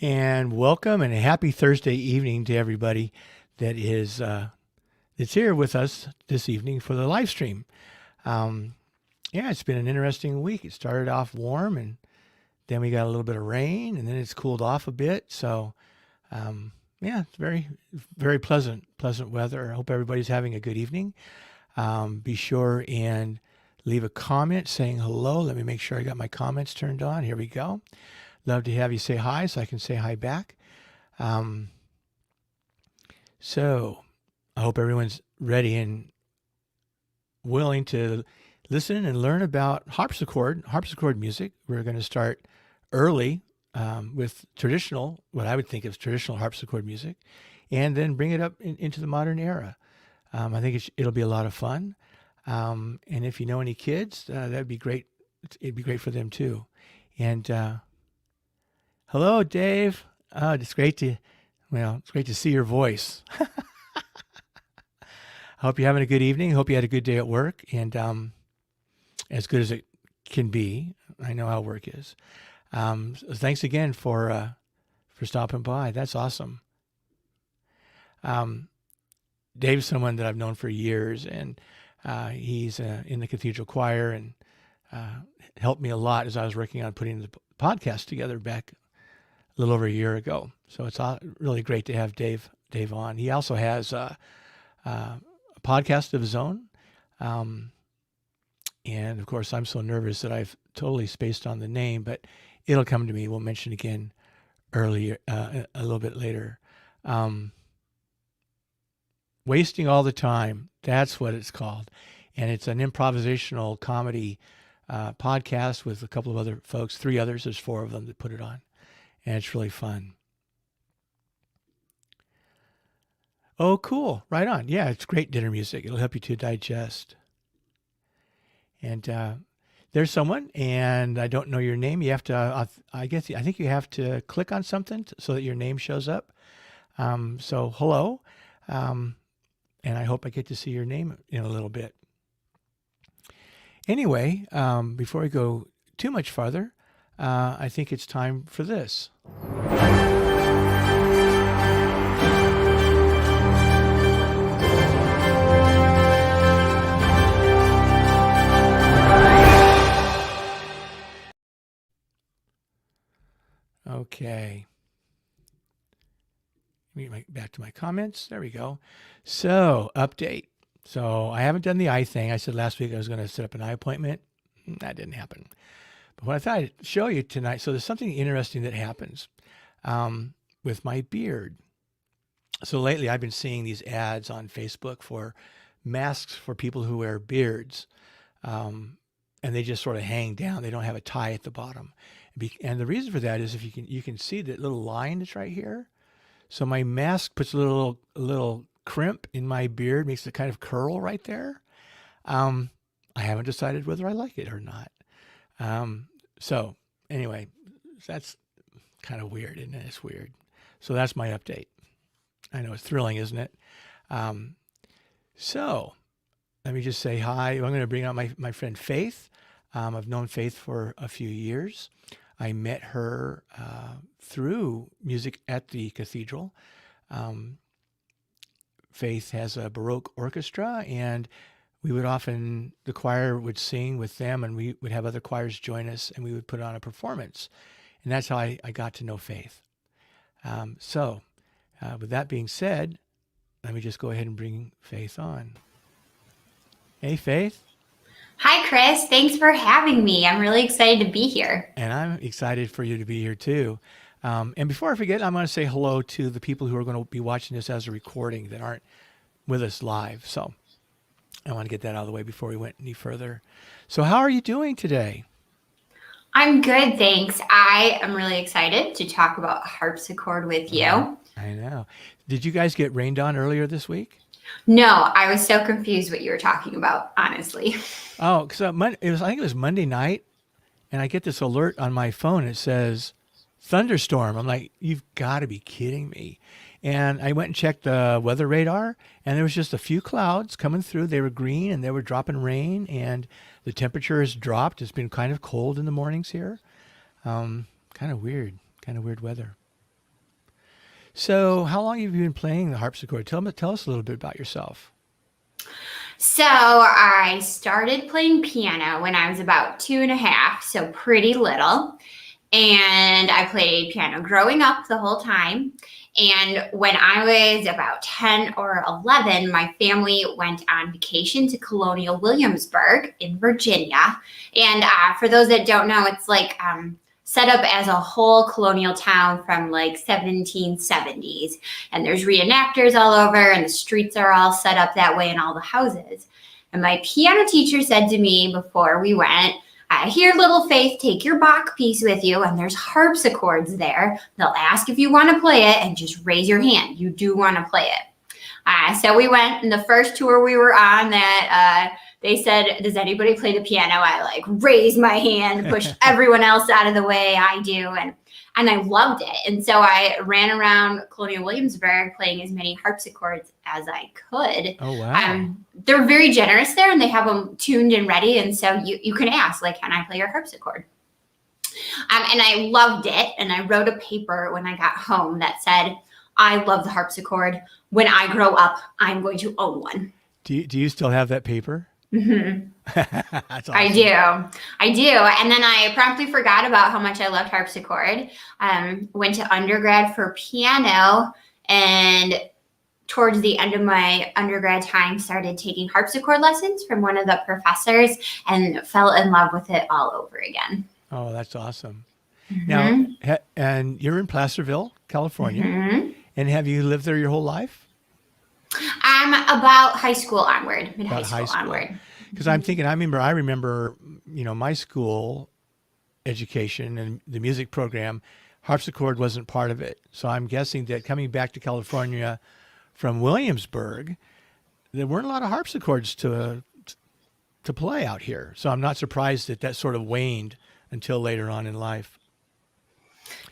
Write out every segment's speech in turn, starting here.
And welcome and a happy Thursday evening to everybody that is that's here with us this evening for the live stream. Yeah, it's been an interesting week. It started off warm, and then we got a little bit of rain, and then it's cooled off a bit. So, yeah, it's very pleasant weather. I hope everybody's having a good evening. Be sure and leave a comment saying hello. Let me make sure I got my comments turned on. Here we go. Love to have you say hi so I can say hi back. So I hope everyone's ready and willing to listen and learn about harpsichord music. We're going to start early with traditional, what I would think of traditional harpsichord music, and then bring it up into the modern era. I think it'll be a lot of fun. And if you know any kids, that'd be great. It'd be great for them too. And hello, Dave. It's great to see your voice. I hope you're having a good evening. I hope you had a good day at work, and as good as it can be. I know how work is. So thanks again for stopping by. That's awesome. Dave's someone that I've known for years, and he's in the cathedral choir and helped me a lot as I was working on putting the podcast together back a little over a year ago. So it's really great to have Dave on. He also has a podcast of his own. And of course, I'm so nervous that I've totally spaced on the name, but it'll come to me. We'll mention again earlier, a little bit later. Wasting All the Time. That's what it's called. And it's an improvisational comedy podcast with a couple of other folks, 3 others. There's 4 of them that put it on. And it's really fun. Oh, cool. Right on. Yeah, it's great dinner music. It'll help you to digest. And there's someone, and I don't know your name. You have to, I think you have to click on something so that your name shows up. So hello. And I hope I get to see your name in a little bit. Anyway, before we go too much farther, I think it's time for this. Okay. Let me get back to my comments. There we go. So, update. So, I haven't done the eye thing. I said last week I was going to set up an eye appointment. That didn't happen. But what I thought I'd show you tonight, so there's something interesting that happens with my beard. So lately I've been seeing these ads on Facebook for masks for people who wear beards. And they just sort of hang down. They don't have a tie at the bottom. And the reason for that is if you can see that little line that's right here. So my mask puts a little crimp in my beard, makes it kind of curl right there. I haven't decided whether I like it or not. So anyway, that's kind of weird, isn't it? It's weird. So that's my update. I know it's thrilling, isn't it? So let me just say hi. I'm going to bring out my friend Faythe. I've known Faythe for a few years. I met her through music at the cathedral. Faythe has a Baroque orchestra, and the choir would sing with them, and we would have other choirs join us, and we would put on a performance. And that's how I got to know Faythe. So with that being said, let me just go ahead and bring Faythe on. Hey, Faythe. Hi, Chris. Thanks for having me. I'm really excited to be here. And I'm excited for you to be here too. And before I forget, I'm going to say hello to the people who are going to be watching this as a recording that aren't with us live. So I want to get that out of the way before we went any further. So how are you doing today? I'm good, thanks. I am really excited to talk about harpsichord with you. I know. Did you guys get rained on earlier this week? No, I was so confused what you were talking about, honestly. Oh, so I think it was Monday night, and I get this alert on my phone. It says thunderstorm. I'm like, you've got to be kidding me. And I went and checked the weather radar, and there was just a few clouds coming through. They were green, and they were dropping rain, and the temperature has dropped. It's been kind of cold in the mornings here. Kind of weird weather. So, how long have you been playing the harpsichord? Tell us a little bit about yourself. So I started playing piano when I was about 2.5, so pretty little. And I played piano growing up the whole time. And when I was about 10 or 11, my family went on vacation to Colonial Williamsburg in Virginia. And for those that don't know, it's like set up as a whole colonial town from like 1770s. And there's reenactors all over, and the streets are all set up that way, and all the houses. And my piano teacher said to me before we went, here, little Faith, take your Bach piece with you, and there's harpsichords there. They'll ask if you want to play it, and just raise your hand. You do want to play it. So we went, and the first tour we were on that they said, does anybody play the piano? I like raised my hand, pushed everyone else out of the way. I do. And I loved it. And so I ran around Colonial Williamsburg playing as many harpsichords as I could. Oh, wow. They're very generous there, and they have them tuned and ready. And so you can ask, like, can I play your harpsichord? And I loved it. And I wrote a paper when I got home that said, I love the harpsichord. When I grow up, I'm going to own one. Do you still have that paper? Mm-hmm. That's awesome. I do. And then I promptly forgot about how much I loved harpsichord. Went to undergrad for piano, and towards the end of my undergrad time, started taking harpsichord lessons from one of the professors, and fell in love with it all over again. Oh, that's awesome. Mm-hmm. Now, and you're in Placerville, California. Mm-hmm. And have you lived there your whole life? I'm about high school onward, mid-high school onward. Because I'm thinking, I remember, my school education and the music program, harpsichord wasn't part of it. So I'm guessing that coming back to California from Williamsburg, there weren't a lot of harpsichords to play out here. So I'm not surprised that sort of waned until later on in life.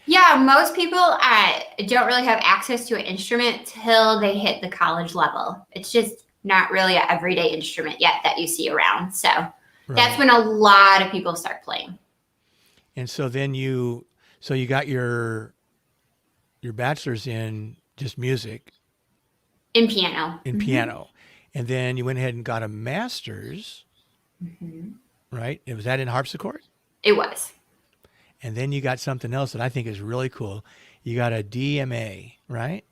Yeah, most people don't really have access to an instrument till they hit the college level. It's just not really an everyday instrument yet that you see around. So That's when a lot of people start playing. And so then you got your bachelor's in just music. In piano. In piano. And then you went ahead and got a master's, right? Was that in harpsichord? It was. And then you got something else that I think is really cool. You got a DMA, right?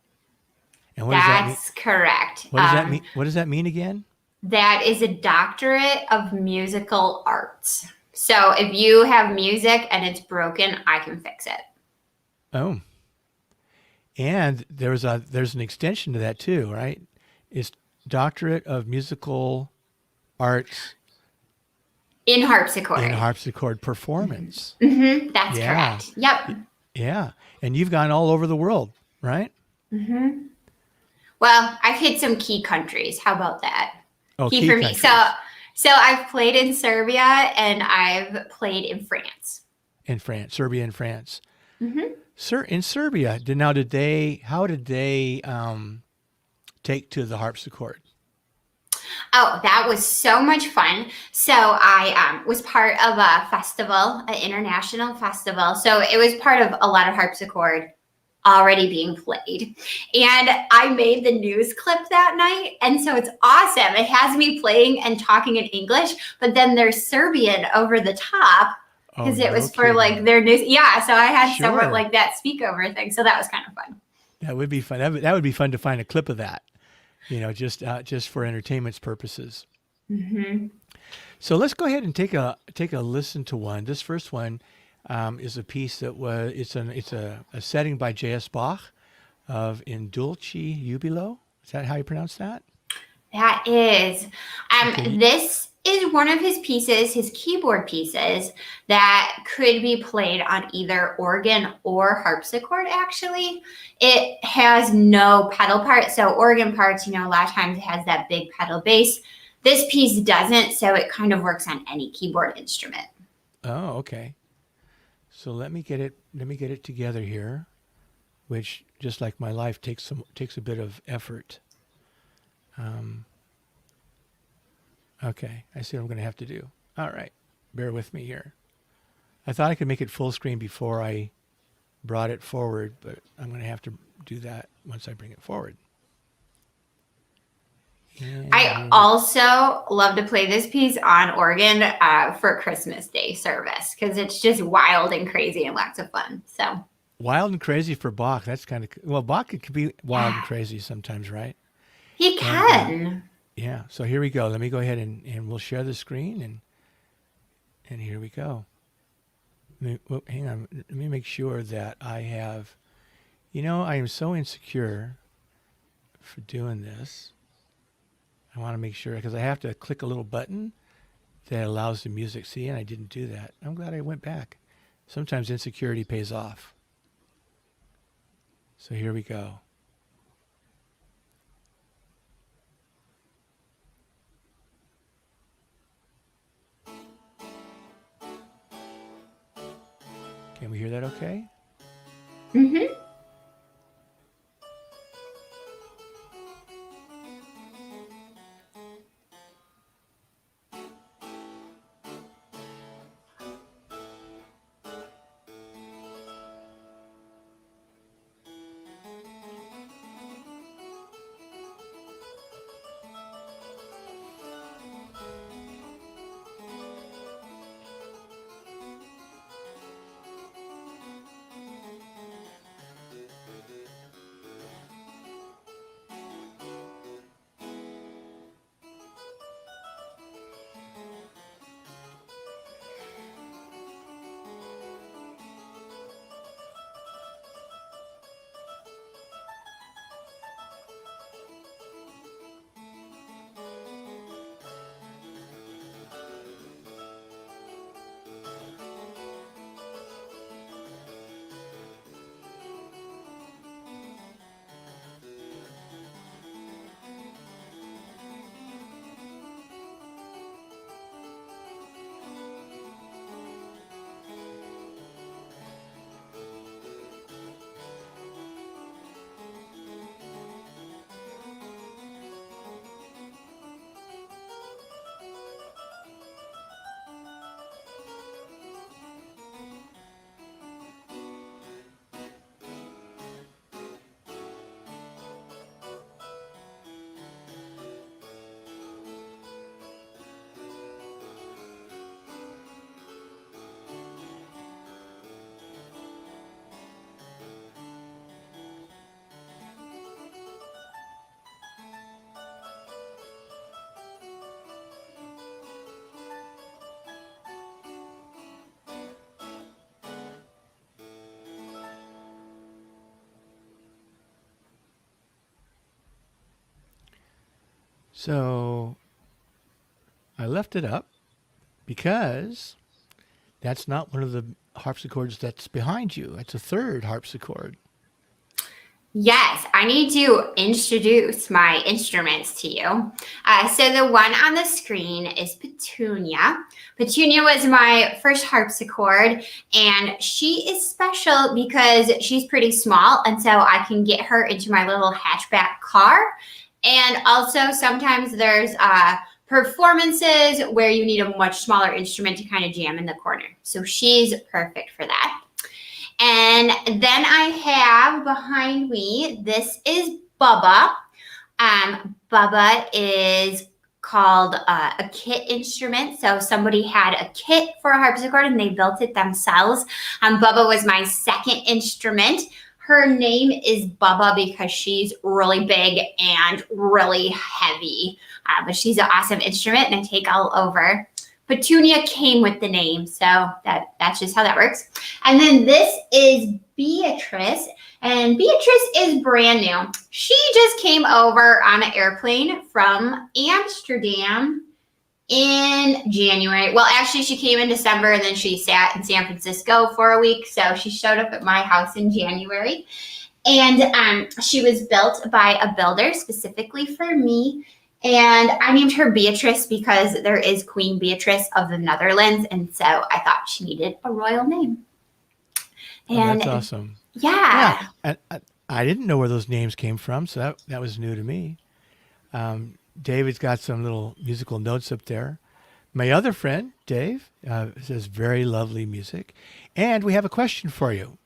And what does that mean? That's correct. What does that mean? What does that mean again? That is a doctorate of musical arts. So if you have music and it's broken, I can fix it. Oh. And there's an extension to that too, right? It's doctorate of musical arts in harpsichord. In harpsichord performance. That's correct. Yep. Yeah. And you've gone all over the world, right? Well, I've hit some key countries. How about that? Oh, key for me. So I've played in Serbia and I've played in France. Serbia and France. In Serbia, how did they take to the harpsichord? Oh, that was so much fun. So I was part of a festival, an international festival. So it was part of a lot of harpsichord already being played. And I made the news clip that night. And so it's awesome. It has me playing and talking in English, but then there's Serbian over the top because it was for like their news. Yeah. So I had somewhat like that speak over thing. So that was kind of fun. That would be fun. That would be fun to find a clip of that, just for entertainment's purposes. So let's go ahead and take a listen to one. This first one is a piece that it's a setting by J.S. Bach of In Dulce Jubilo. Is that how you pronounce that? That is. This is one of his pieces, his keyboard pieces, that could be played on either organ or harpsichord, actually. It has no pedal part. So organ parts, a lot of times it has that big pedal bass. This piece doesn't, so it kind of works on any keyboard instrument. Oh, okay. So let me get it together here, which, just like my life, takes a bit of effort. Okay, I see what I'm going to have to do. All right, bear with me here. I thought I could make it full screen before I brought it forward, but I'm going to have to do that once I bring it forward. I also love to play this piece on organ for Christmas Day service because it's just wild and crazy and lots of fun. So wild and crazy for Bach. That's kind of well. Bach could be wild and crazy sometimes, right? he can. And, yeah. So here we go. Let me go ahead and we'll share the screen and here we go. Hang on. Let me make sure that I have. I am so insecure for doing this. I want to make sure because I have to click a little button that allows the music. See, and I didn't do that. I'm glad I went back. Sometimes insecurity pays off. So here we go. Can we hear that okay? Mm-hmm. So I left it up because that's not one of the harpsichords that's behind you. It's a third harpsichord. Yes, I need to introduce my instruments to you. So the one on the screen is Petunia. Petunia was my first harpsichord, and she is special because she's pretty small, and so I can get her into my little hatchback car. And also sometimes there's performances where you need a much smaller instrument to kind of jam in the corner. So she's perfect for that. And then I have behind me, this is Bubba. Bubba is called a kit instrument. So somebody had a kit for a harpsichord and they built it themselves. Bubba was my second instrument. Her name is Bubba because she's really big and really heavy. But she's an awesome instrument and I take all over. Petunia came with the name, so that's just how that works. And then this is Beatrice, and Beatrice is brand new. She just came over on an airplane from Amsterdam in January. Well, actually, she came in December, and then she sat in San Francisco for a week, so she showed up at my house in January. And she was built by a builder specifically for me. And I named her Beatrice because there is Queen Beatrice of the Netherlands. And so I thought she needed a royal name. And that's awesome. Yeah. And I didn't know where those names came from, so that was new to me. David's got some little musical notes up there. My other friend, Dave, says very lovely music. And we have a question for you.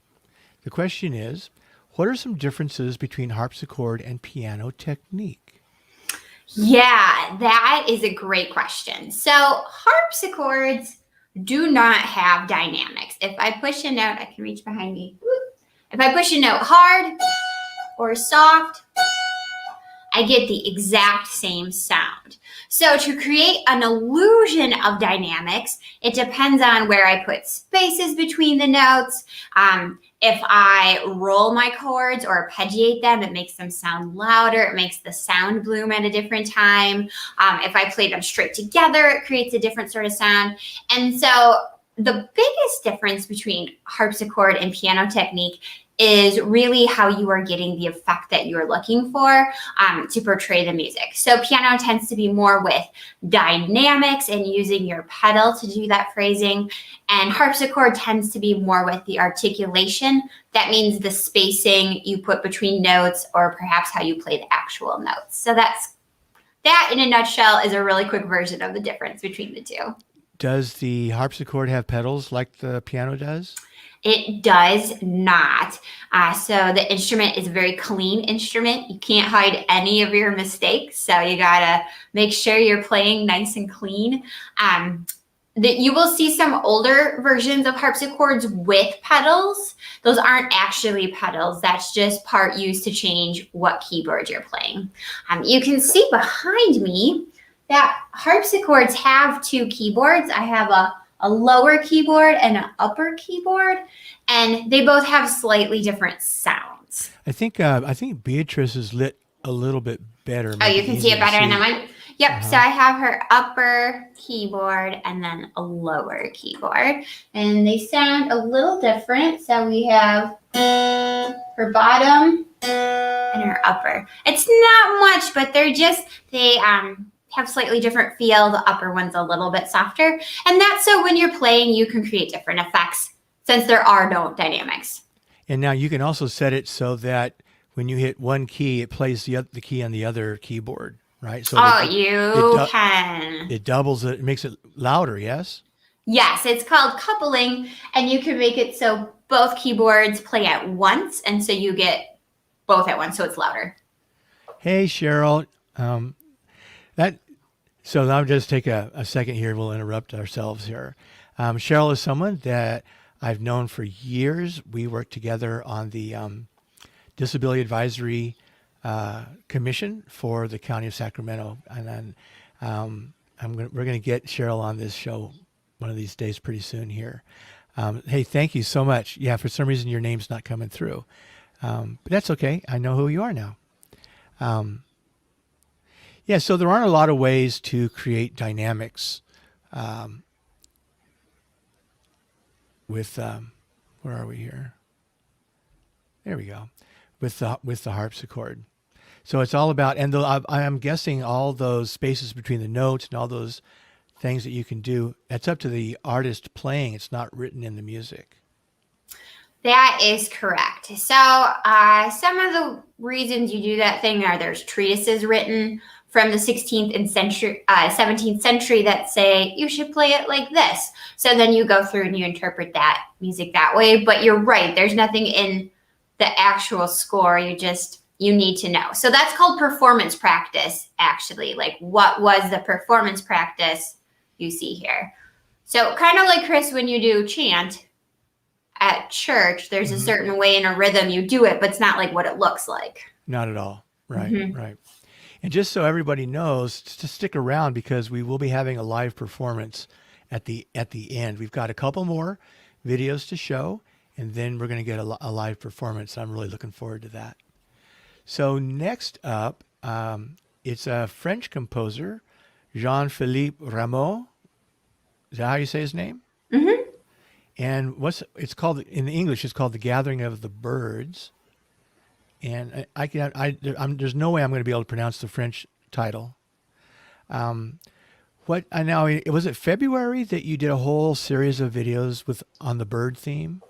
The question is, what are some differences between harpsichord and piano technique? Yeah, that is a great question. So harpsichords do not have dynamics. If I push a note, I can reach behind me. If I push a note hard or soft, I get the exact same sound. So to create an illusion of dynamics, it depends on where I put spaces between the notes. If I roll my chords or arpeggiate them, it makes them sound louder. It makes the sound bloom at a different time. If I play them straight together, it creates a different sort of sound. And so the biggest difference between harpsichord and piano technique is really how you are getting the effect that you're looking for to portray the music. So piano tends to be more with dynamics and using your pedal to do that phrasing. And harpsichord tends to be more with the articulation. That means the spacing you put between notes or perhaps how you play the actual notes. So that in a nutshell is a really quick version of the difference between the two. Does the harpsichord have pedals like the piano does? It does not. So the instrument is a very clean instrument. You can't hide any of your mistakes. So you gotta make sure you're playing nice and clean. That you will see some older versions of harpsichords with pedals. Those aren't actually pedals. That's just part used to change what keyboard you're playing. You can see behind me that harpsichords have two keyboards. I have a lower keyboard and an upper keyboard, and they both have slightly different sounds. I think Beatrice is lit a little bit better. Oh, you can see it better in that one? Yep. So I have her upper keyboard and then a lower keyboard, and they sound a little different. So we have her bottom and her upper. It's not much, but they have slightly different feel. The upper one's a little bit softer. And that's so when you're playing, you can create different effects since there are no dynamics. And now you can also set it so that when you hit one key, it plays the key on the other keyboard, right? So you can. It doubles it. It makes it louder, yes? Yes, it's called coupling, and you can make it so both keyboards play at once, and so you get both at once, so it's louder. Hey, Cheryl. So I'll just take a second here. We'll interrupt ourselves here. Cheryl is someone that I've known for years. We worked together on the Disability Advisory Commission for the County of Sacramento. And then we're going to get Cheryl on this show one of these days pretty soon here. Hey, thank you so much. Yeah, for some reason your name's not coming through. But that's okay. I know who you are now. Yeah, so there aren't a lot of ways to create dynamics with where are we here? There we go. With the harpsichord. So it's all about, and I'm guessing all those spaces between the notes and all those things that you can do, that's up to the artist playing. It's not written in the music. That is correct. So some of the reasons you do that thing are there's treatises written from the 16th and 17th century that say you should play it like this. So then you go through and you interpret that music that way. But you're right, there's nothing in the actual score. You need to know. So that's called performance practice, actually. Like, what was the performance practice you see here? So kind of like, Chris, when you do chant at church, there's a certain way in a rhythm you do it, but it's not like what it looks like. Not at all. Right, right. And just so everybody knows, to stick around because we will be having a live performance at the end. We've got a couple more videos to show, and then we're going to get a live performance. I'm really looking forward to that. So next up, it's a French composer, Jean-Philippe Rameau. Is that how you say his name? Mm-hmm. And it's called in English? It's called The Gathering of the Birds. And there's no way I'm going to be able to pronounce the French title. Was it February that you did a whole series of videos on the bird theme?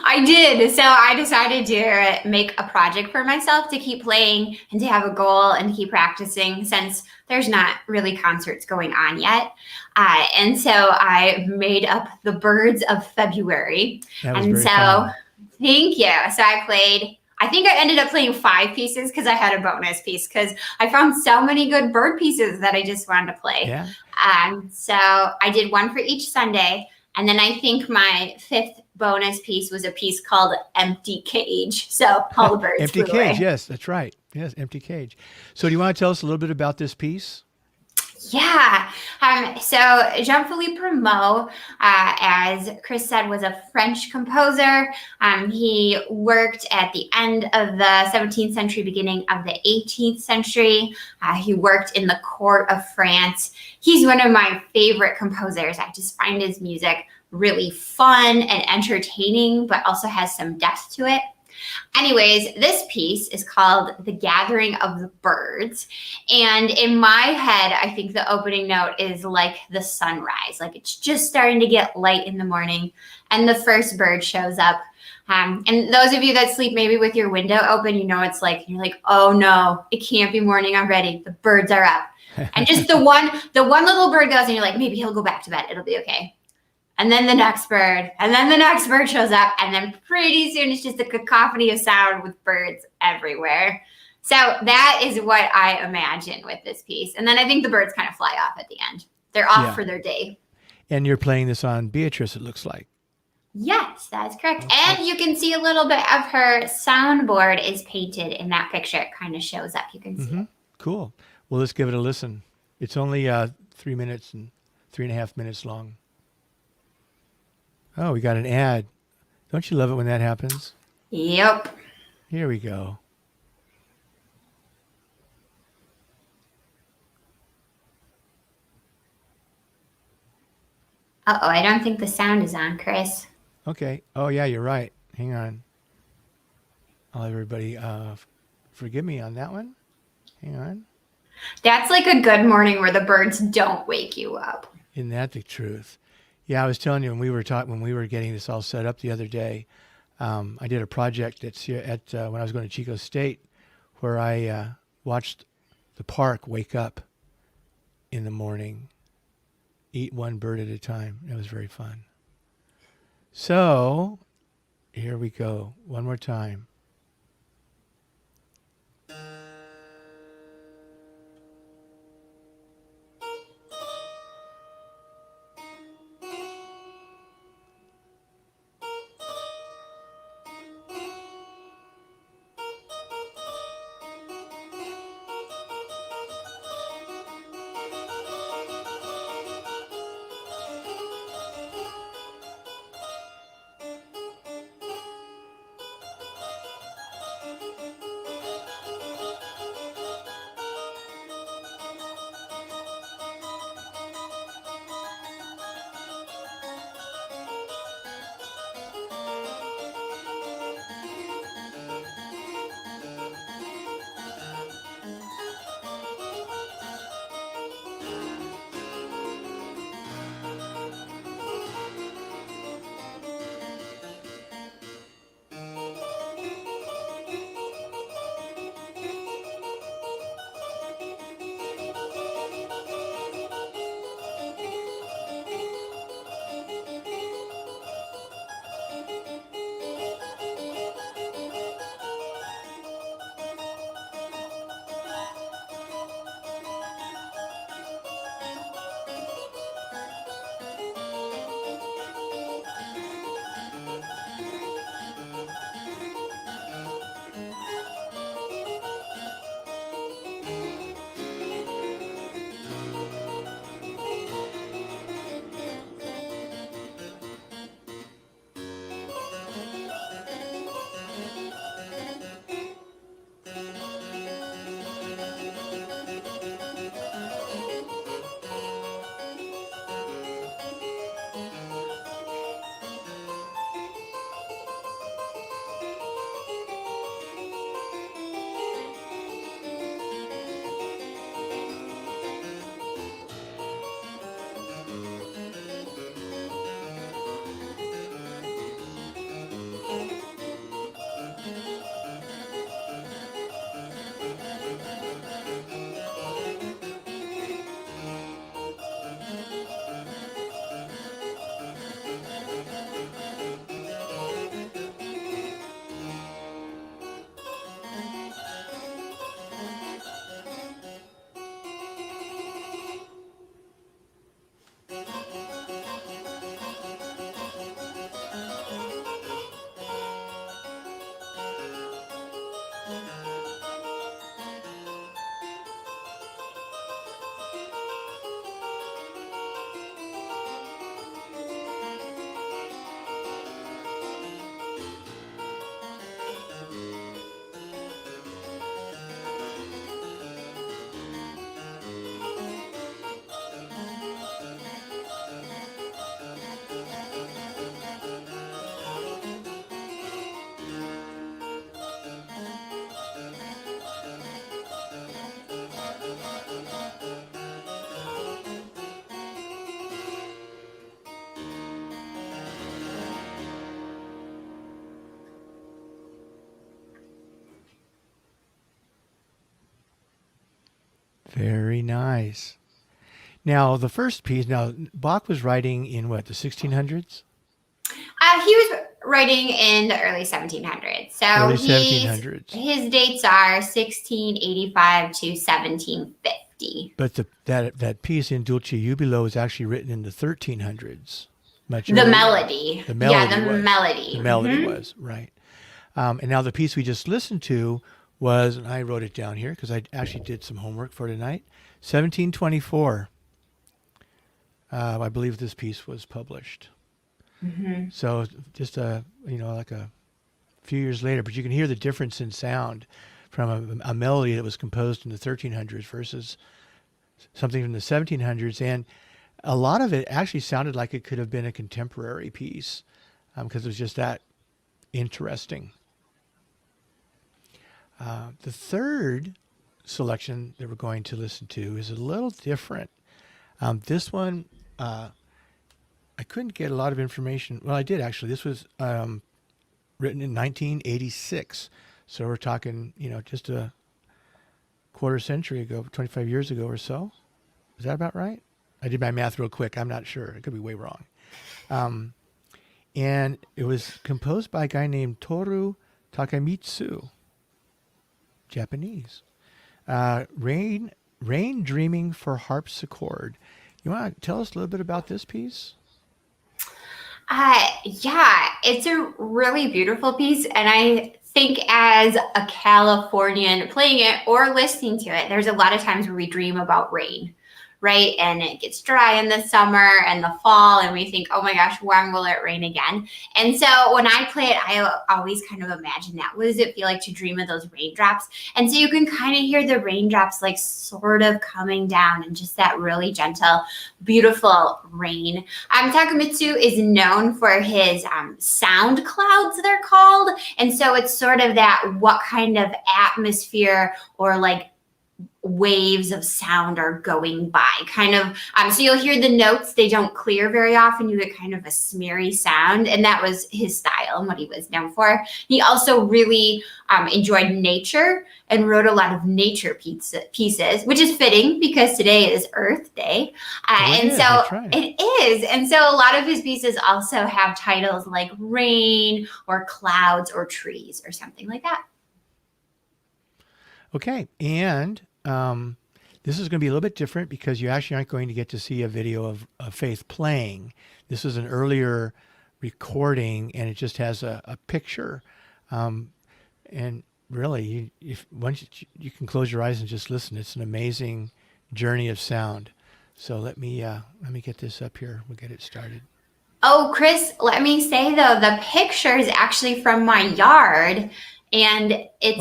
I did. So I decided to make a project for myself to keep playing and to have a goal and to keep practicing since there's not really concerts going on yet. And so I made up the birds of February. That was very fun. Thank you. So I played I think I ended up playing 5 pieces because I had a bonus piece because I found so many good bird pieces that I just wanted to play. Yeah. So I did one for each Sunday. And then I think my 5th bonus piece was a piece called Empty Cage. So all the birds Empty flew cage. away. Yes, that's right. Yes, empty cage. So do you want to tell us a little bit about this piece? Yeah. So Jean-Philippe Rameau, as Chris said, was a French composer. He worked at the end of the 17th century, beginning of the 18th century. He worked in the court of France. He's one of my favorite composers. I just find his music really fun and entertaining, but also has some depth to it. Anyways, this piece is called The Gathering of the Birds. And in my head, I think the opening note is like the sunrise, like it's just starting to get light in the morning and the first bird shows up. And those of you that sleep maybe with your window open, you know, it's like, you're like, oh no, it can't be morning already. The birds are up. And just the one little bird goes and you're like, maybe he'll go back to bed. It'll be okay. And then the next bird, and then the next bird shows up, and then pretty soon it's just a cacophony of sound with birds everywhere. So that is what I imagine with this piece. And then I think the birds kind of fly off at the end. They're off for their day. And you're playing this on Beatrice, it looks like. Yes, that is correct. Okay. And you can see a little bit of her soundboard is painted in that picture. It kind of shows up. You can see it. Cool. Well, let's give it a listen. It's only 3 minutes and 3.5 minutes long. Oh, we got an ad. Don't you love it when that happens? Yep. Here we go. Uh-oh, I don't think the sound is on, Chris. Okay. Oh, yeah, you're right. Hang on. I'll have everybody forgive me on that one. Hang on. That's like a good morning where the birds don't wake you up. Isn't that the truth? Yeah, I was telling you when we were getting this all set up the other day, I did a project that's here at when I was going to Chico State, where I watched the park wake up in the morning, eat one bird at a time. It was very fun. So here we go, one more time. Very nice. Now, the first piece, now, Bach was writing in what, the 1600s? He was writing in the early 1700s. So Early 1700s. his dates are 1685 to 1750. But that piece in Dulce Jubilo is actually written in the 1300s. Much The earlier. melody. The melody Yeah, the was. melody. The melody was, right. And now the piece we just listened to was, and I wrote it down here because I actually did some homework for tonight, 1724. I believe this piece was published. So just like a few years later, but you can hear the difference in sound from a melody that was composed in the 1300s versus something from the 1700s. And a lot of it actually sounded like it could have been a contemporary piece because it was just that interesting. The third selection that we're going to listen to is a little different. This one, I couldn't get a lot of information. Well, I did actually. This was written in 1986. So we're talking, just a quarter century ago, 25 years ago or so. Is that about right? I did my math real quick. I'm not sure. I could be way wrong. And it was composed by a guy named Toru Takemitsu, Japanese. Rain Dreaming for Harpsichord. You want to tell us a little bit about this piece? Yeah, it's a really beautiful piece. And I think as a Californian playing it or listening to it, there's a lot of times where we dream about rain, right? And it gets dry in the summer and the fall, and we think, oh my gosh, when will it rain again? And so when I play it, I always kind of imagine that. What does it feel like to dream of those raindrops? And so you can kind of hear the raindrops like sort of coming down and just that really gentle, beautiful rain. Takemitsu is known for his sound clouds, they're called. And so it's sort of that what kind of atmosphere or like waves of sound are going by kind of so you'll hear the notes, they don't clear very often, you get kind of a smeary sound, and that was his style and what he was known for. He really enjoyed nature and wrote a lot of nature pieces, which is fitting because today is Earth Day. It is, and so a lot of his pieces also have titles like rain or clouds or trees or something like that. Okay, and this is going to be a little bit different because you actually aren't going to get to see a video of Faythe playing. This is an earlier recording, and it just has a picture. And really, once you can close your eyes and just listen, it's an amazing journey of sound. So let me get this up here. We'll get it started. Oh, Chris, let me say though, the picture is actually from my yard, and it's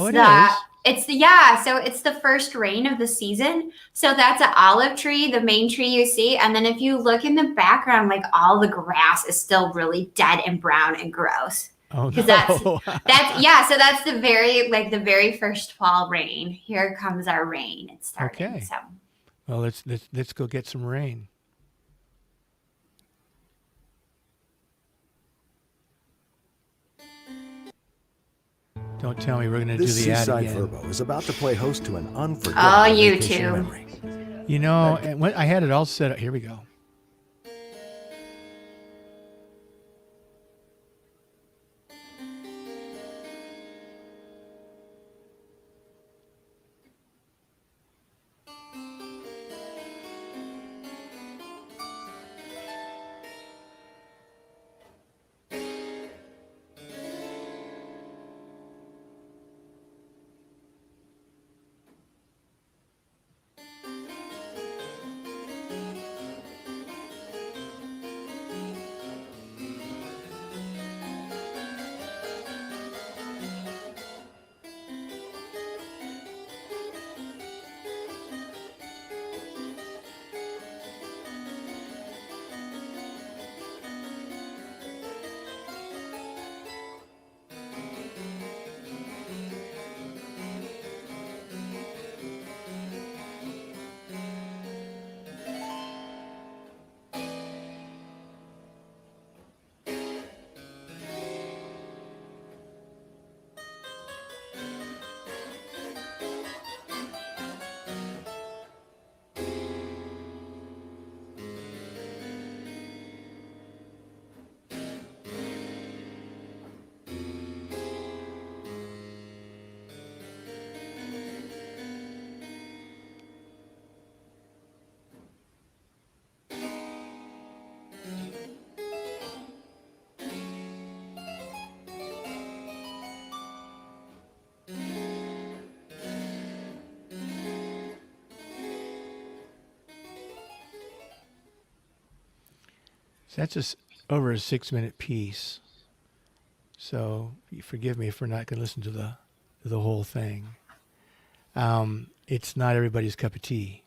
the first rain of the season. So that's an olive tree, the main tree you see. And then if you look in the background, like all the grass is still really dead and brown and gross. Oh, because no. so that's the very first fall rain. Here comes our rain. It's starting. Okay. So Well, let's go get some rain. Don't tell me we're going to do the ad again. This seaside Verbo is about to play host to an unforgettable vacation memory. And when I had it all set up. Here we go. So that's just over a 6-minute piece. So forgive me if we're not going to listen to the whole thing. It's not everybody's cup of tea,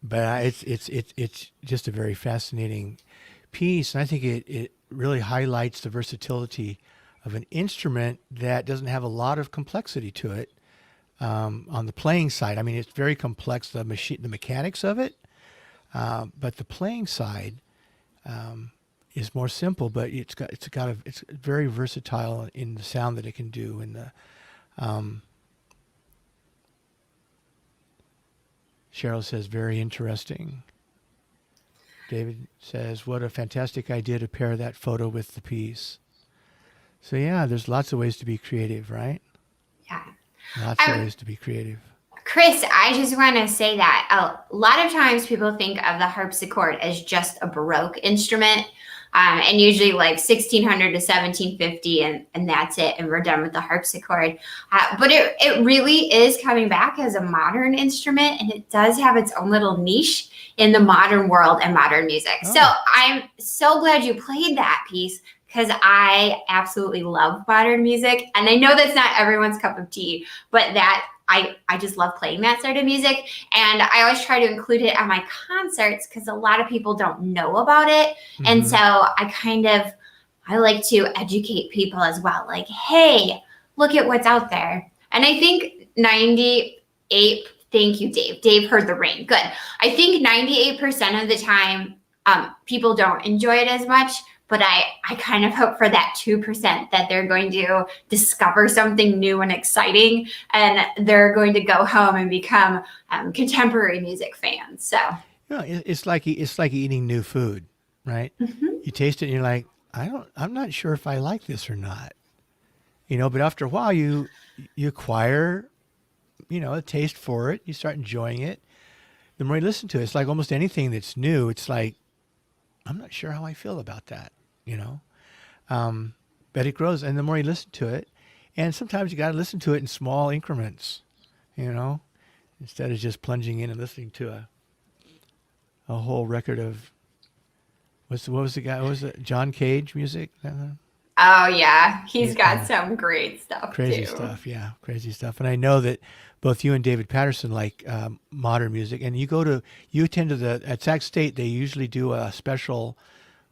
but it's just a very fascinating piece, and I think it really highlights the versatility of an instrument that doesn't have a lot of complexity to it. On the playing side, I mean, it's very complex, the mechanics of it, but the playing side is more simple. But it's very versatile in the sound that it can do, and the Cheryl says very interesting. David says, what a fantastic idea to pair that photo with the piece. So yeah, there's lots of ways to be creative, right? Yeah. Lots of ways to be creative. Chris, I just want to say that a lot of times people think of the harpsichord as just a Baroque instrument, and usually like 1600 to 1750, and that's it, and we're done with the harpsichord. But it really is coming back as a modern instrument, and it does have its own little niche in the modern world and modern music. Oh. So I'm so glad you played that piece, because I absolutely love modern music. And I know that's not everyone's cup of tea, but that I just love playing that sort of music. And I always try to include it at my concerts because a lot of people don't know about it. Mm-hmm. And so I like to educate people as well. Like, hey, look at what's out there. And I think 98, thank you, Dave. Dave heard the ring. Good. I think 98% of the time, people don't enjoy it as much. But I kind of hope for that 2% that they're going to discover something new and exciting, and they're going to go home and become contemporary music fans. So it's like eating new food, right? Mm-hmm. You taste it and you're like, I'm not sure if I like this or not, but after a while you acquire, a taste for it. You start enjoying it. The more you listen to it, it's like almost anything that's new. It's like, I'm not sure how I feel about that, but it grows. And the more you listen to it, and sometimes you got to listen to it in small increments, instead of just plunging in and listening to a whole record of, what was it? John Cage music? Oh yeah, he's got some great stuff crazy too. Stuff, yeah, crazy stuff. And I know that both you and David Patterson like modern music, and you attend to at Sac State. They usually do a special,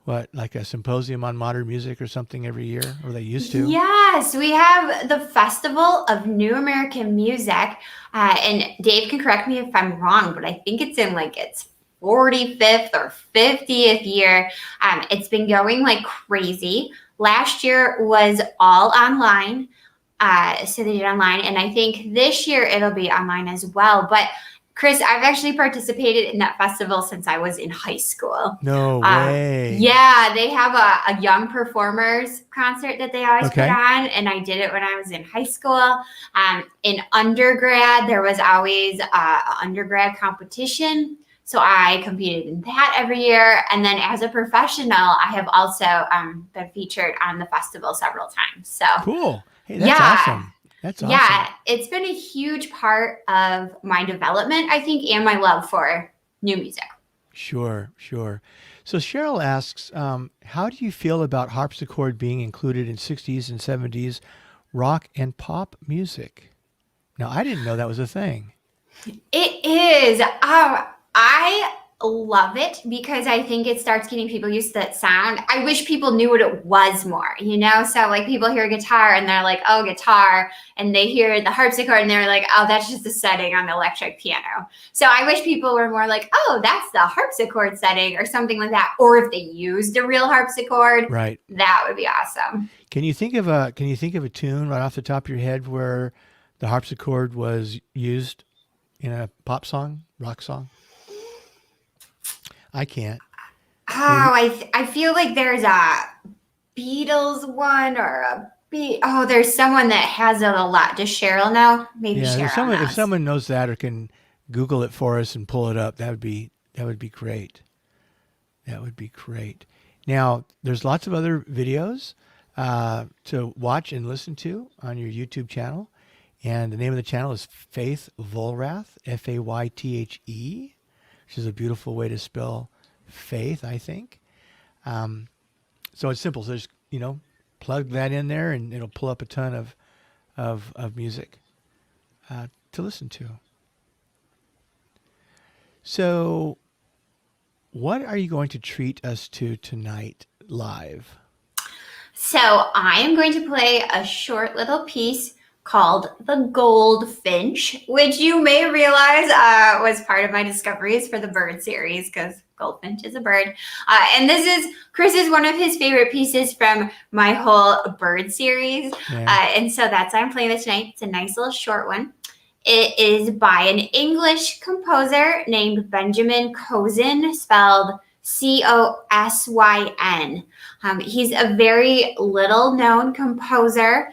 like a symposium on modern music or something every year, or they used to. Yes, we have the Festival of New American Music, and Dave can correct me if I'm wrong, but I think it's in like its 45th or 50th year. It's been going like crazy. Last year was all online. So they did online. And I think this year it'll be online as well. But Chris, I've actually participated in that festival since I was in high school. No way. Yeah, they have a young performers concert that they always put on. And I did it when I was in high school. In undergrad, there was always an undergrad competition. So I competed in that every year. And then as a professional, I have also been featured on the festival several times. So cool. Hey, that's awesome. That's awesome. Yeah, it's been a huge part of my development, I think, and my love for new music. Sure. So Cheryl asks, how do you feel about harpsichord being included in 60s and 70s rock and pop music? Now, I didn't know that was a thing. It is. I love it because I think it starts getting people used to that sound. I wish people knew what it was more, So like people hear guitar and they're like, oh, guitar. And they hear the harpsichord and they're like, oh, that's just a setting on the electric piano. So I wish people were more like, oh, that's the harpsichord setting or something like that. Or if they used a real harpsichord, right, that would be awesome. Can you think of a tune right off the top of your head where the harpsichord was used in a pop song, rock song? I can't. Oh, I feel like there's a Beatles one or there's someone that has it a lot. Does Cheryl know? Maybe Cheryl knows. If someone knows that or can Google it for us and pull it up, that would be great. That would be great. Now, there's lots of other videos to watch and listen to on your YouTube channel. And the name of the channel is Faythe Volrath, Faythe, which is a beautiful way to spell Faythe, I think. So it's simple. So just, plug that in there and it'll pull up a ton of music to listen to. So what are you going to treat us to tonight live? So I am going to play a short little piece called The Goldfinch, which you may realize was part of my discoveries for the bird series, because goldfinch is a bird. And Chris is one of his favorite pieces from my whole bird series. Yeah. And so that's why I'm playing this tonight. It's a nice little short one. It is by an English composer named Benjamin Cosyn, spelled Cosyn. He's a very little known composer.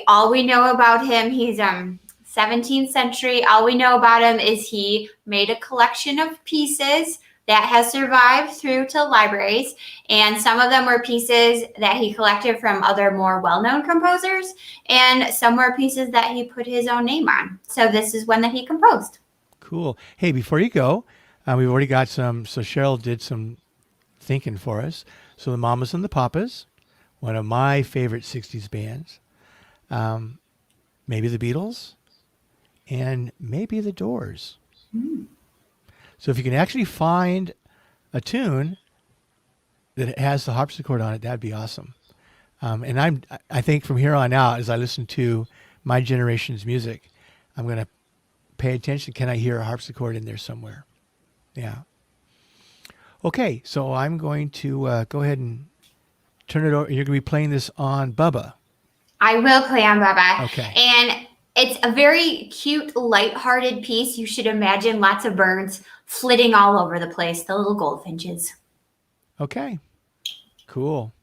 All we know about him, he's 17th century. All we know about him is he made a collection of pieces that has survived through to libraries. And some of them were pieces that he collected from other more well-known composers. And some were pieces that he put his own name on. So this is one that he composed. Cool. Hey, before you go, we've already got so Cheryl did some thinking for us. So the Mamas and the Papas, one of my favorite 60s bands, maybe the Beatles, and maybe the Doors. So if you can actually find a tune that has the harpsichord on it, that'd be awesome. And I think from here on out, as I listen to my generation's music, I'm going to pay attention. Can I hear a harpsichord in there somewhere? Yeah. Okay, so I'm going to go ahead and turn it over. You're going to be playing this on Bubba. I will play on Bubba. Okay. And it's a very cute, lighthearted piece. You should imagine lots of birds flitting all over the place, the little goldfinches. Okay, cool.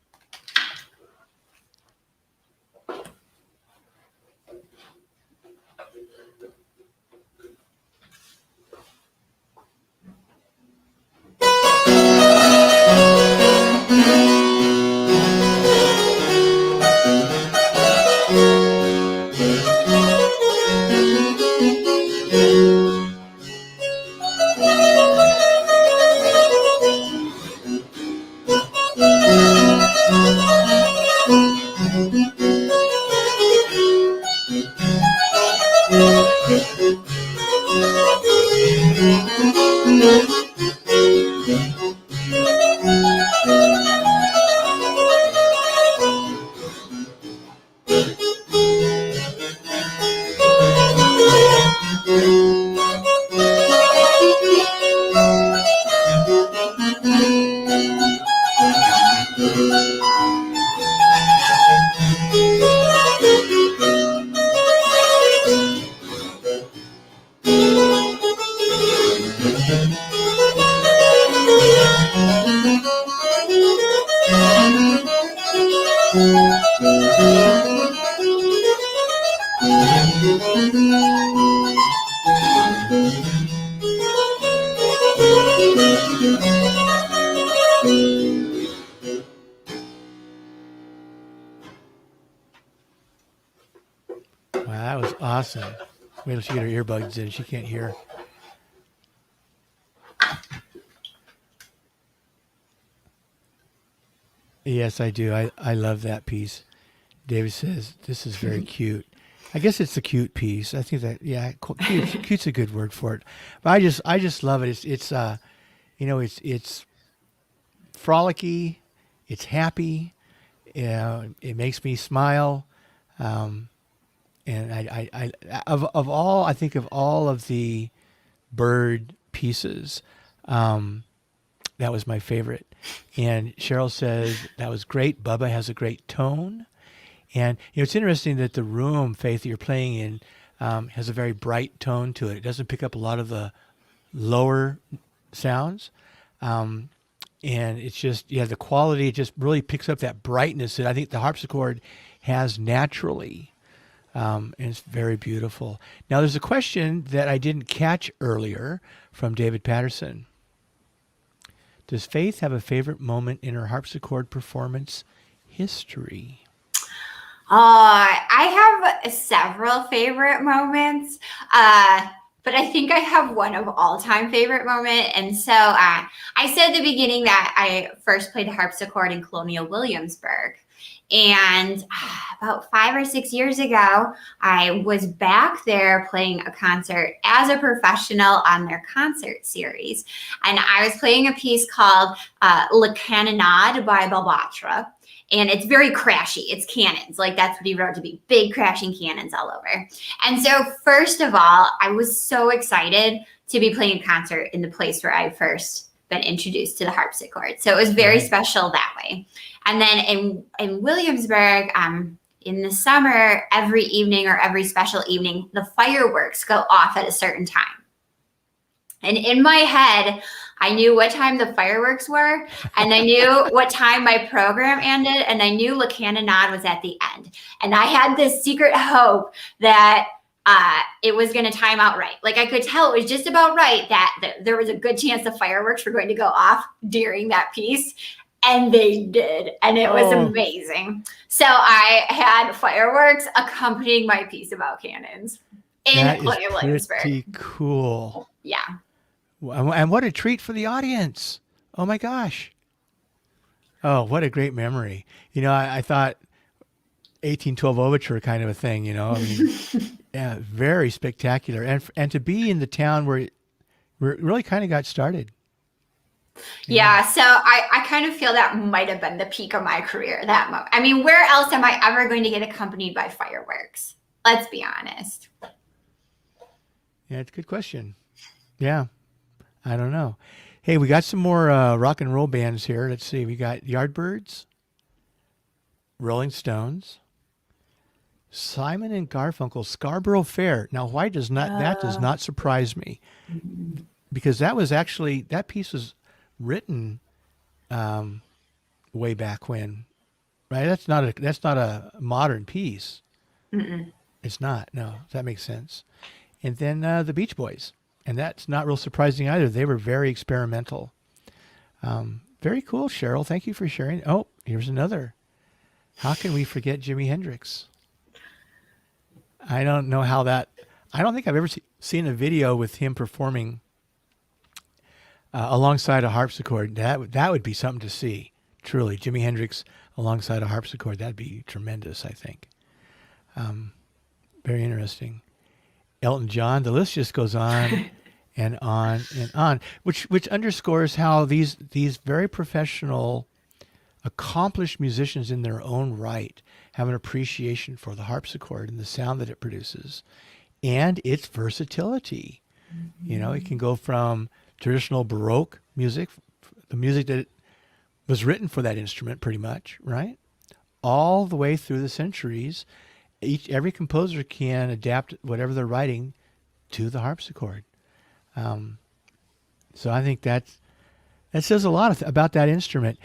Wow, that was awesome. Wait till she get her earbuds in. She can't hear. Yes, I do. I love that piece. David says, this is very cute. I guess it's a cute piece. I think that, yeah, cute's a good word for it. But I just love it. It's it's frolicky. It's happy. It makes me smile. And I of all, I think of all of the bird pieces, that was my favorite. And Cheryl says, that was great. Bubba has a great tone. And it's interesting that the room, Faythe, you're playing in has a very bright tone to it. It doesn't pick up a lot of the lower sounds. And it's just, the quality, it just really picks up that brightness that I think the harpsichord has naturally. And it's very beautiful. Now, there's a question that I didn't catch earlier from David Patterson. Does Faythe have a favorite moment in her harpsichord performance history? I have several favorite moments. but I think I have one of all-time favorite moment. And so I said at the beginning that I first played the harpsichord in Colonial Williamsburg. And about 5 or 6 years ago, I was back there playing a concert as a professional on their concert series. And I was playing a piece called La Cannonade by Balbatra. And it's very crashy. It's cannons. Like that's what he wrote to be, big crashing cannons all over. And so first of all, I was so excited to be playing a concert in the place where I first been introduced to the harpsichord. So it was very special that way. And then in Williamsburg, in the summer, every evening or every special evening, the fireworks go off at a certain time. And in my head, I knew what time the fireworks were, and I knew what time my program ended, and I knew La Cannonade was at the end. And I had this secret hope that it was going to time out right. Like I could tell it was just about right that there was a good chance the fireworks were going to go off during that piece. And they did. And it was amazing. So I had fireworks accompanying my piece about cannons in Williamsburg. Pretty cool. Yeah. And what a treat for the audience. Oh my gosh. Oh, what a great memory. You know, I thought 1812 overture kind of a thing, you know. I mean, yeah, very spectacular. And to be in the town where it really kind of got started. Yeah, so I kind of feel that might have been the peak of my career, that moment. I mean, where else am I ever going to get accompanied by fireworks? Let's be honest. Yeah, it's a good question. Yeah, I don't know. Hey, we got some more rock and roll bands here. Let's see. We got Yardbirds, Rolling Stones, Simon and Garfunkel, Scarborough Fair. Now, why does that does not surprise me? Because that piece was written way back when, right? That's not a modern piece. Mm-mm. It's not. No, that makes sense. And then the Beach Boys, and that's not real surprising either. They were very experimental. Very cool, Cheryl. Thank you for sharing. Oh, here's another. How can we forget Jimi Hendrix? I don't know how that. I don't think I've ever seen a video with him performing alongside a harpsichord. That would be something to see. Truly, Jimi Hendrix alongside a harpsichord. That'd be tremendous, I think. Very interesting. Elton John. The list just goes on and on and on, which underscores how these very professional, accomplished musicians in their own right have an appreciation for the harpsichord and the sound that it produces, and its versatility. Mm-hmm. You know, it can go from traditional Baroque music, the music that was written for that instrument pretty much, right? All the way through the centuries, every composer can adapt whatever they're writing to the harpsichord. So I think that says a lot about that instrument.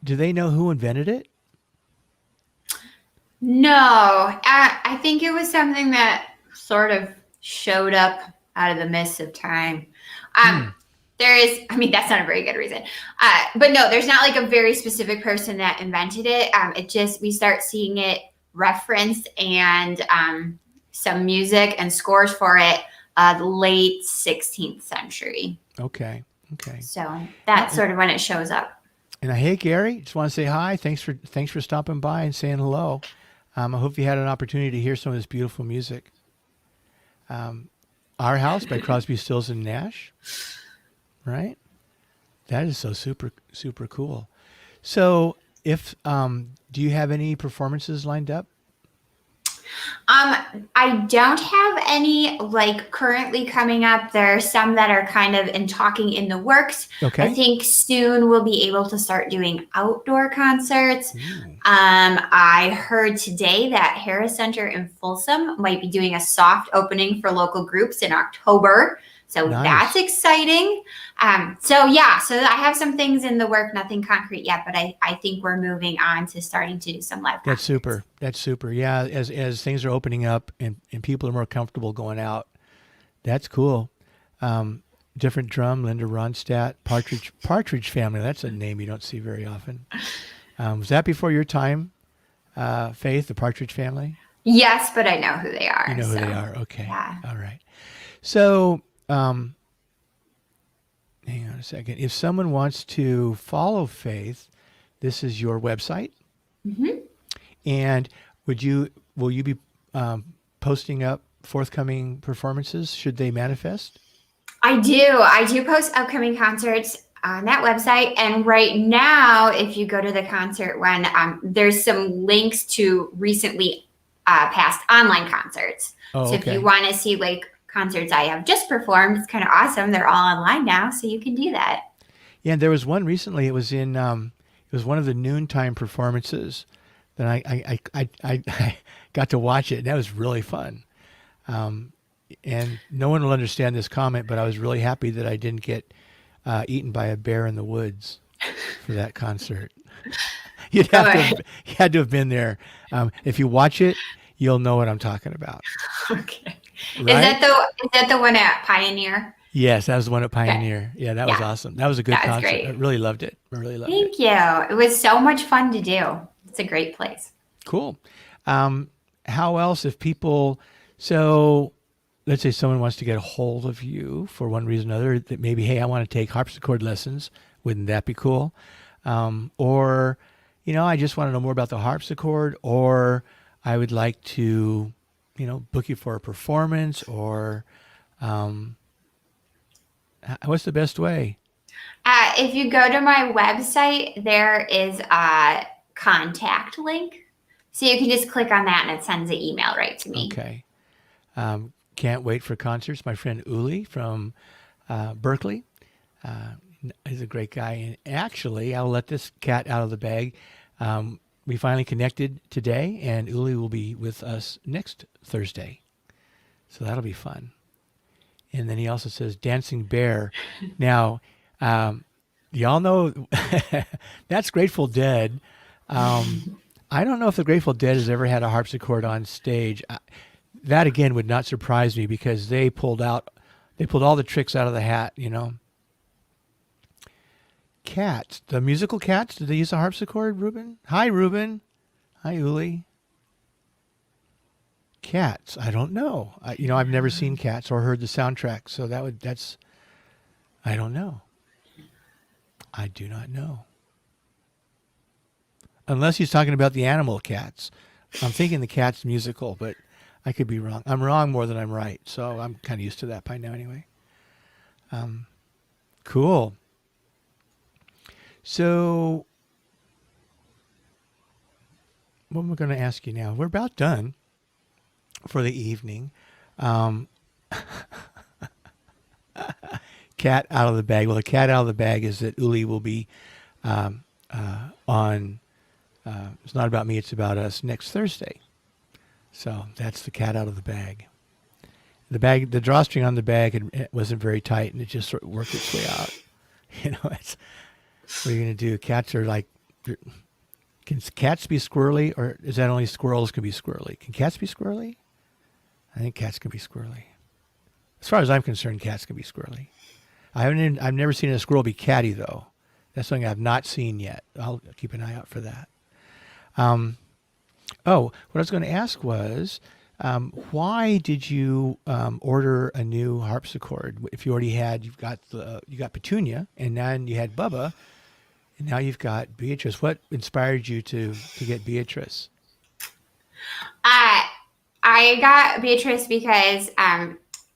Do they know who invented it? No, I think it was something that sort of showed up out of the mist of time. There is, I mean, that's not a very good reason. But no, there's not like a very specific person that invented it. It just, we start seeing it referenced and some music and scores for it the late 16th century. Okay. So that's sort of when it shows up. And hey, Gary, just want to say hi. Thanks for stopping by and saying hello. I hope you had an opportunity to hear some of this beautiful music. Our House by Crosby, Stills and Nash. Right? That is so super, super cool. So if, do you have any performances lined up? I don't have any like currently coming up. There are some that are kind of in the works. Okay. I think soon we'll be able to start doing outdoor concerts. I heard today that Harris Center in Folsom might be doing a soft opening for local groups in October. So nice. That's exciting. So I have some things in the work, nothing concrete yet, but I think we're moving on to starting to do some live concerts. That's super. Yeah. As things are opening up and people are more comfortable going out, that's cool. Different Drum, Linda Ronstadt, Partridge Family. That's a name you don't see very often. Was that before your time, Faythe, the Partridge Family? Yes, but I know who they are. You know who they are. Okay. Yeah. All right. So, hang on a second. If someone wants to follow Faythe, this is your website. Mm-hmm. And will you be posting up forthcoming performances should they manifest? I do post upcoming concerts on that website. And right now, if you go to the concert one, there's some links to recently past online concerts. Oh, so okay. if you want to see like concerts I have just performed, it's kind of awesome. They're all online now, so you can do that. Yeah, and there was one recently. It was in it was one of the noontime performances that I got to watch it. And that was really fun. And no one will understand this comment, but I was really happy that I didn't get eaten by a bear in the woods for that concert. You had to have been there. If you watch it, you'll know what I'm talking about. Okay. Right? Is that the one at Pioneer? Yes, that was the one at Pioneer. Okay. Yeah, that was awesome. That was a good concert. Great. I really loved it. Thank you. It was so much fun to do. It's a great place. Cool. How else if people, so let's say someone wants to get a hold of you for one reason or another, that maybe, hey, I want to take harpsichord lessons. Wouldn't that be cool? Or, I just want to know more about the harpsichord, or I would like to, book you for a performance, or what's the best way? If you go to my website, there is a contact link. So you can just click on that and it sends an email right to me. Okay. Can't wait for concerts. My friend Uli from Berkeley is a great guy. And actually, I'll let this cat out of the bag. We finally connected today, and Uli will be with us next Thursday. So that'll be fun. And then he also says Dancing Bear. Now, y'all know that's Grateful Dead. I don't know if the Grateful Dead has ever had a harpsichord on stage. That again would not surprise me because they pulled all the tricks out of the hat, Cats, the musical Cats, did they use a harpsichord, Ruben? Hi, Ruben. Hi, Uli. Cats, I don't know. I've never seen Cats or heard the soundtrack, so I don't know. I do not know. Unless he's talking about the animal Cats. I'm thinking the Cats musical, but I could be wrong. I'm wrong more than I'm right, so I'm kind of used to that by now anyway. Cool. So, what am I going to ask you now? We're about done for the evening. Cat out of the bag. Well, the cat out of the bag is that Uli will be on, it's not about me, it's about us next Thursday. So that's the cat out of the bag. The drawstring on the bag it wasn't very tight, and it just sort of worked its way out. What are you going to do? Cats are like, can cats be squirrely, or is that only squirrels can be squirrely? Can cats be squirrely? I think cats can be squirrely. As far as I'm concerned, cats can be squirrely. I've never seen a squirrel be catty though. That's something I've not seen yet. I'll keep an eye out for that. What I was going to ask was, why did you order a new harpsichord? If you already had, you got Petunia, and then you had Bubba, and now you've got Beatrice. What inspired you to get Beatrice? I got Beatrice because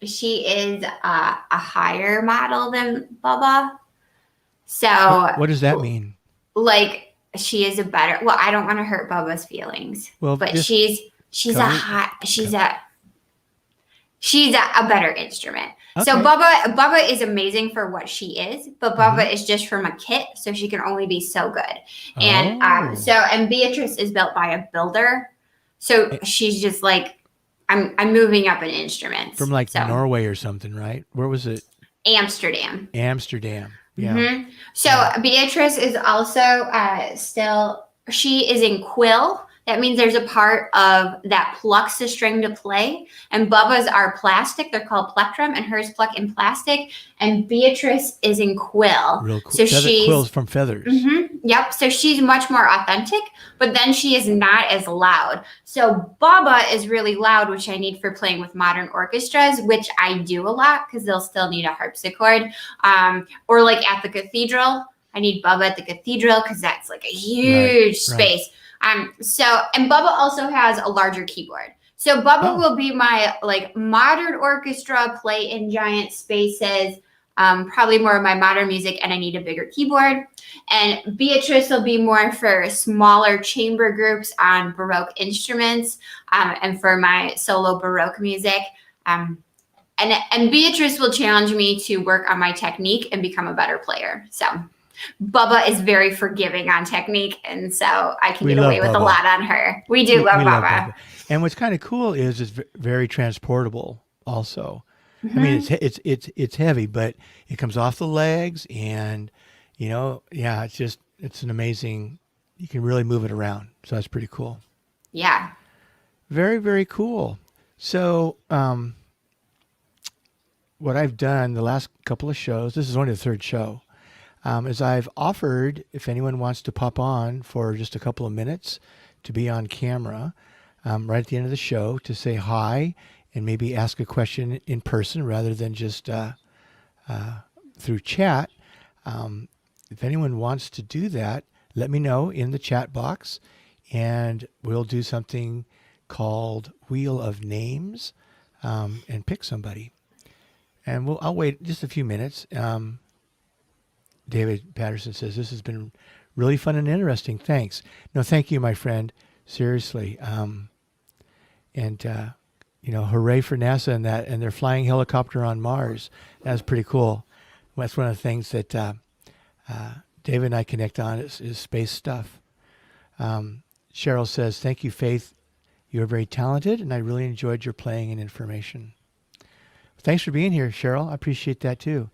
she is a higher model than Bubba. So what does that mean? Like she is a better. Well, I don't want to hurt Bubba's feelings. Well, but she's a better instrument. Okay. So Bubba is amazing for what she is, but Bubba is just from a kit, so she can only be so good. And and Beatrice is built by a builder, so she's just like I'm moving up in instruments from Norway or something, right? Where was it? Amsterdam. Yeah. So Beatrice is also she is in quill. That means there's a part of that plucks the string to play. And Bubba's are plastic. They're called plectrum, and hers pluck in plastic. And Beatrice is in quill. Real cool. So she's quills from feathers. Yep. So she's much more authentic, but then she is not as loud. So Bubba is really loud, which I need for playing with modern orchestras, which I do a lot because they'll still need a harpsichord. Or like at the cathedral, I need Bubba at the cathedral because that's like a huge space. And Bubba also has a larger keyboard. So Bubba will be my like modern orchestra, play in giant spaces, probably more of my modern music, and I need a bigger keyboard. And Beatrice will be more for smaller chamber groups on Baroque instruments, and for my solo Baroque music. And Beatrice will challenge me to work on my technique and become a better player. So Bubba is very forgiving on technique, and so I can get away with a lot on her. We love Bubba. And what's kind of cool is it's very transportable also. I mean, it's heavy, but it comes off the legs, and it's an amazing. You can really move it around, so that's pretty cool. Yeah. Very, very cool. So, what I've done the last couple of shows, this is only the third show, is I've offered, if anyone wants to pop on for just a couple of minutes to be on camera, right at the end of the show, to say hi and maybe ask a question in person rather than just through chat. If anyone wants to do that, let me know in the chat box, and we'll do something called Wheel of Names, and pick somebody. And I'll wait just a few minutes. David Patterson says, this has been really fun and interesting. Thanks. No, thank you, my friend. Seriously. Hooray for NASA and their flying helicopter on Mars. That's pretty cool. That's one of the things that David and I connect on is space stuff. Cheryl says, thank you, Faith. You're very talented, and I really enjoyed your playing and information. Thanks for being here, Cheryl. I appreciate that too.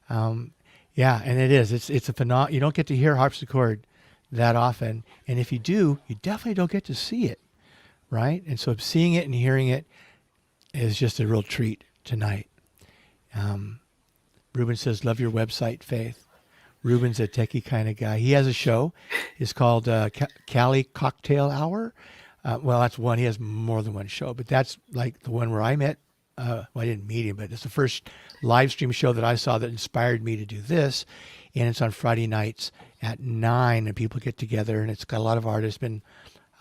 Yeah, and it is. It's a phenomenon. You don't get to hear harpsichord that often, and if you do, you definitely don't get to see it, right? And so seeing it and hearing it is just a real treat tonight. Ruben says, love your website, Faith. Ruben's a techie kind of guy. He has a show. It's called Cali Cocktail Hour. Well, that's one. He has more than one show, but that's like the one where I met. I didn't meet him, but it's the first live stream show that I saw that inspired me to do this. And it's on Friday nights at 9, and people get together, and it's got a lot of artists, been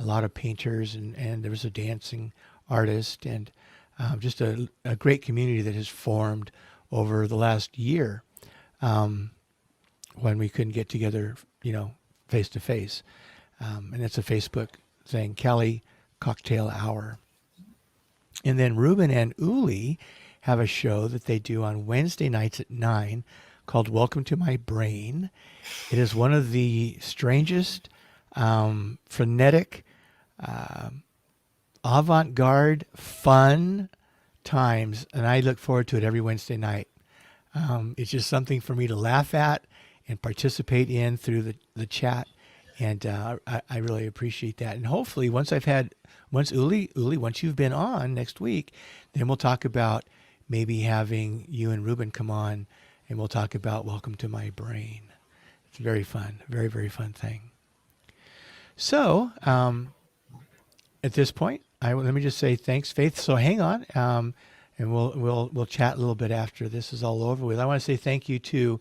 a lot of painters, and there was a dancing artist, and just a great community that has formed over the last year, when we couldn't get together, face to face. And it's a Facebook thing, Cali Cocktail Hour. And then Ruben and Uli have a show that they do on Wednesday nights at 9 called Welcome to My Brain. It is one of the strangest, frenetic, avant-garde, fun times, and I look forward to it every Wednesday night. It's just something for me to laugh at and participate in through the chat, and I really appreciate that. And hopefully, once Uli, once you've been on next week, then we'll talk about maybe having you and Ruben come on, and we'll talk about Welcome to My Brain. It's very fun, very, very fun thing. So, at this point, let me just say thanks, Faith. So hang on, and we'll chat a little bit after this is all over with. I want to say thank you to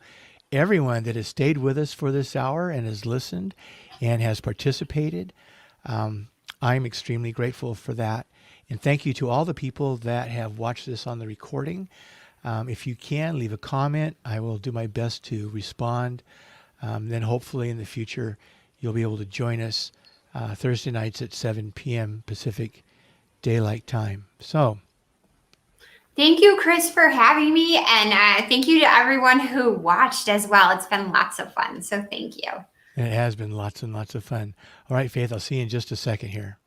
everyone that has stayed with us for this hour and has listened and has participated. I'm extremely grateful for that. And thank you to all the people that have watched this on the recording. If you can, leave a comment. I will do my best to respond. Then hopefully in the future, you'll be able to join us Thursday nights at 7 p.m. Pacific Daylight Time. So, thank you, Chris, for having me. And thank you to everyone who watched as well. It's been lots of fun. So thank you. It has been lots and lots of fun. All right, Faith, I'll see you in just a second here.